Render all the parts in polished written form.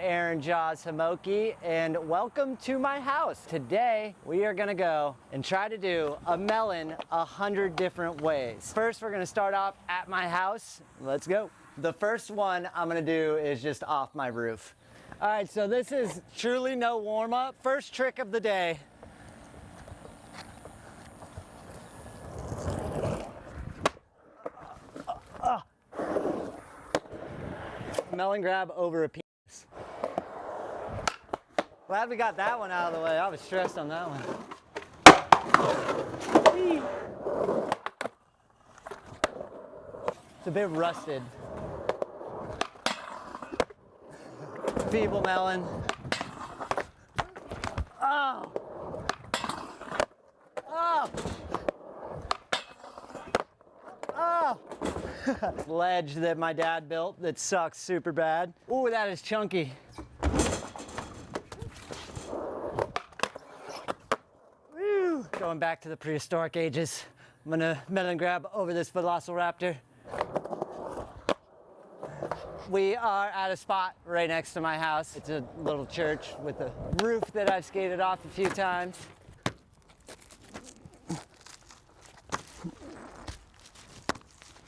Aaron Jaws Homoki, and welcome to my house. Today we are gonna go and try to do a melon 100 different ways. First, we're gonna start off at my house. Let's go. The first one I'm gonna do is just off my roof. All right, so this is truly no warm-up. First trick of the day. Melon grab over a penis. Glad we got that one out of the way. I was stressed on that one. It's a bit rusted. Feeble melon. Oh! Oh! Oh! Ledge that my dad built that sucks super bad. Ooh, that is chunky. Woo! Going back to the prehistoric ages. I'm gonna melon grab over this velociraptor. We are at a spot right next to my house. It's a little church with a roof that I've skated off a few times.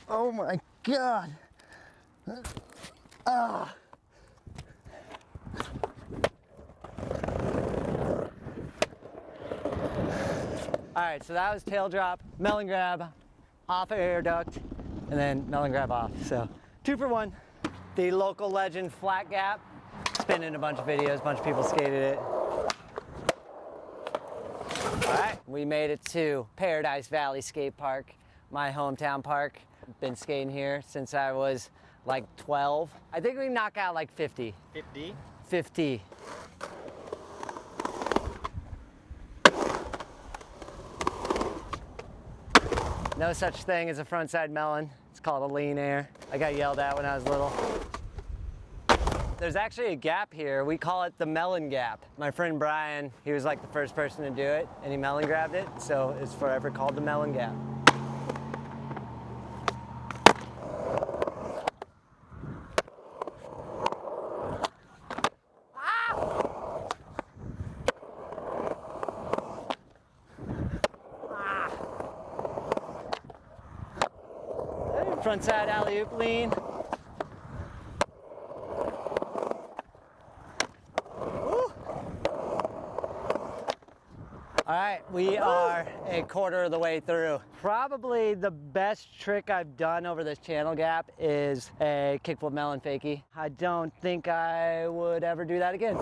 Oh my God. Ah. All right, so that was tail drop, melon grab, off air duct, and then melon grab off. So 2 for 1. The local legend flat gap. It's been in a bunch of videos, a bunch of people skated it. All right, we made it to Paradise Valley Skate Park, my hometown park. Been skating here since I was like 12. I think we knock out like 50. 50? 50. No such thing as a frontside melon. It's called a lean air. I got yelled at when I was little. There's actually a gap here. We call it the melon gap. My friend Brian, he was like the first person to do it, and he melon grabbed it, so it's forever called the melon gap. Frontside alley-oop lean. Woo. All right, we are a quarter of the way through. Probably the best trick I've done over this channel gap is a kickflip melon fakie. I don't think I would ever do that again.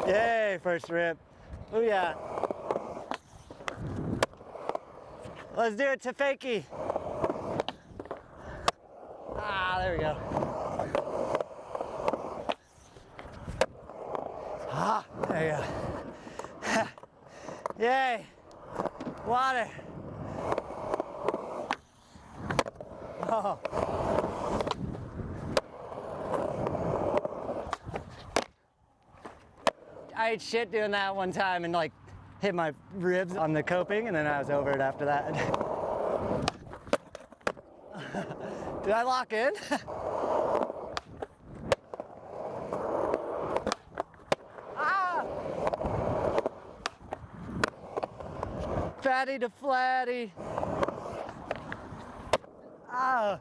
Yay, first rip. Oh yeah. Let's do it to fakie. Ah, there we go. Ah, there you go. Yay, water. Oh. I ate shit doing that one time and like hit my ribs on the coping, and then I was over it after that. Did I lock in? Ah! Fatty to flatty. Ah!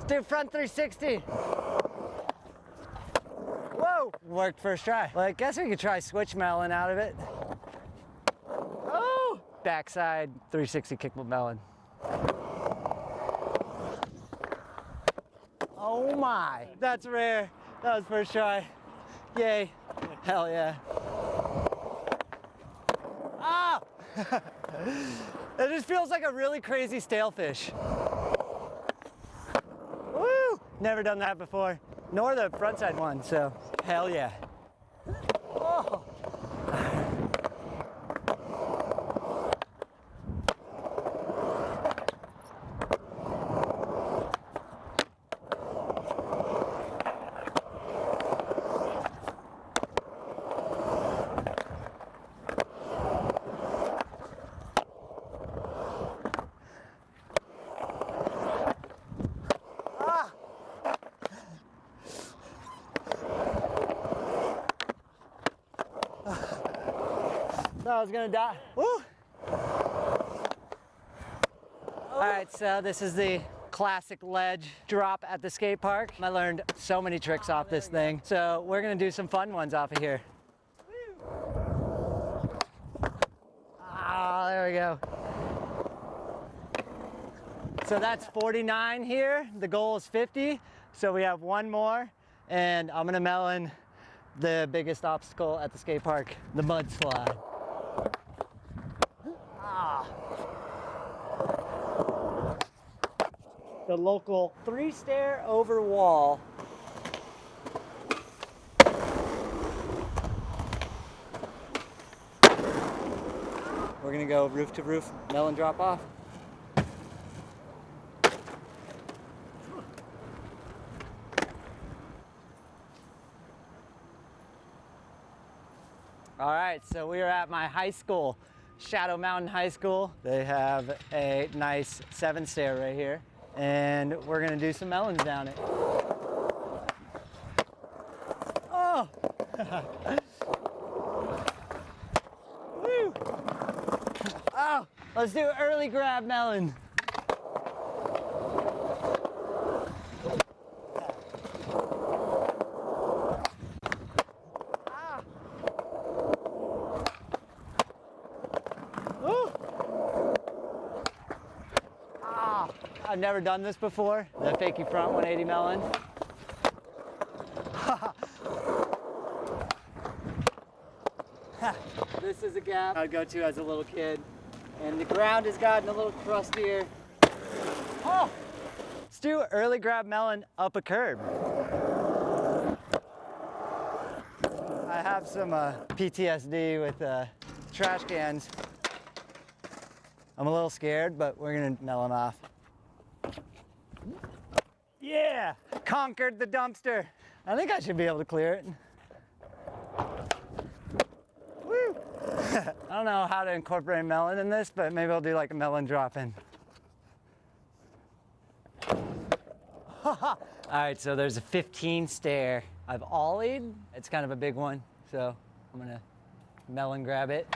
Do front 360. Whoa, worked first try. Well, I guess we could try switch melon out of it. Oh, backside 360 kickflip melon. Oh my, that's rare. That was first try. Yay, hell yeah. Ah! It just feels like a really crazy stale fish. Never done that before, nor the frontside one, so hell yeah. Oh. Thought I was gonna die. Woo! All right, so this is the classic ledge drop at the skate park. I learned so many tricks off this thing. So we're gonna do some fun ones off of here. Ah, there we go. So that's 49 here. The goal is 50. So we have one more, and I'm gonna melon the biggest obstacle at the skate park, the mud slide. Ah. The local 3-stair over wall. We're gonna go roof to roof, melon drop off. All right, so we are at my high school, Shadow Mountain High School. They have a nice 7-stair right here, and we're gonna do some melons down it. Oh! Woo! Oh, let's do early grab melon. I've never done this before, the fakie front 180 melon. This is a gap I'd go to as a little kid, and the ground has gotten a little crustier. Oh! Let's do early grab melon up a curb. I have some PTSD with trash cans. I'm a little scared, but we're gonna melon off. Yeah, conquered the dumpster. I think I should be able to clear it. Woo! I don't know how to incorporate melon in this, but maybe I'll do like a melon drop-in. All right, so there's a 15-stair. I've ollied. It's kind of a big one, so I'm gonna melon grab it.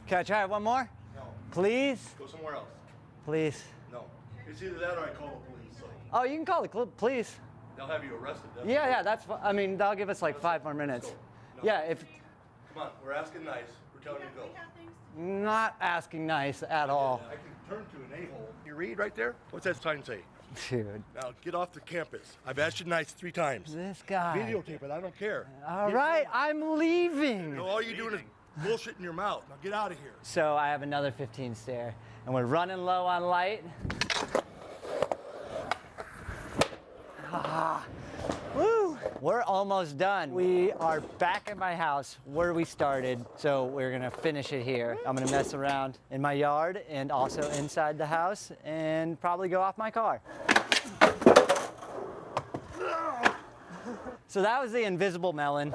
Can I try it one more? Please? Go somewhere else. Please. No. It's either that or I call the police. So Oh, you can call the police. they'll have you arrested. Yeah, that's fine. I mean, that'll give us like 5 more minutes. No. Yeah, if Come on, we're asking nice. We're telling you to go. not asking nice at all. I can turn to an a-hole. You read right there? What's that sign say? Dude, Now get off the campus. I've asked you nice 3 times. this guy. Videotape it. I don't care. All right, I'm leaving. No, all you're doing is bullshit in your mouth. Now get out of here. So I have another 15 stair, and we're running low on light. Woo! We're almost done. We are back at my house where we started, so we're gonna finish it here. I'm gonna mess around in my yard and also inside the house and probably go off my car. So that was the invisible melon.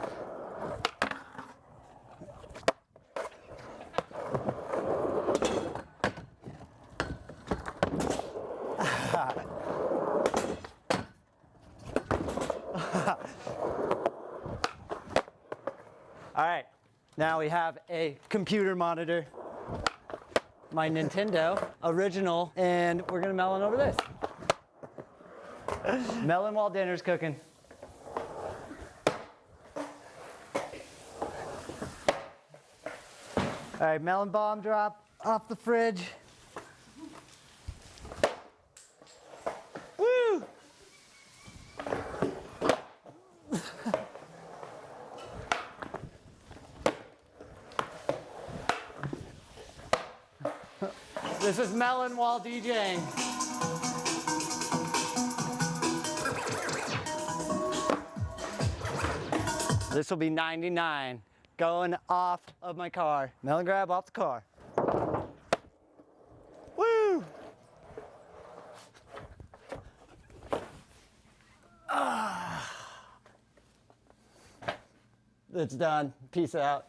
All right, now we have a computer monitor, my Nintendo original, and we're gonna melon over this. Melon while dinner's cooking. All right, melon bomb drop off the fridge. Woo! This is melon while DJing. This will be 99 going off of my car. Melon grab off the car. Woo! It's done. Peace out.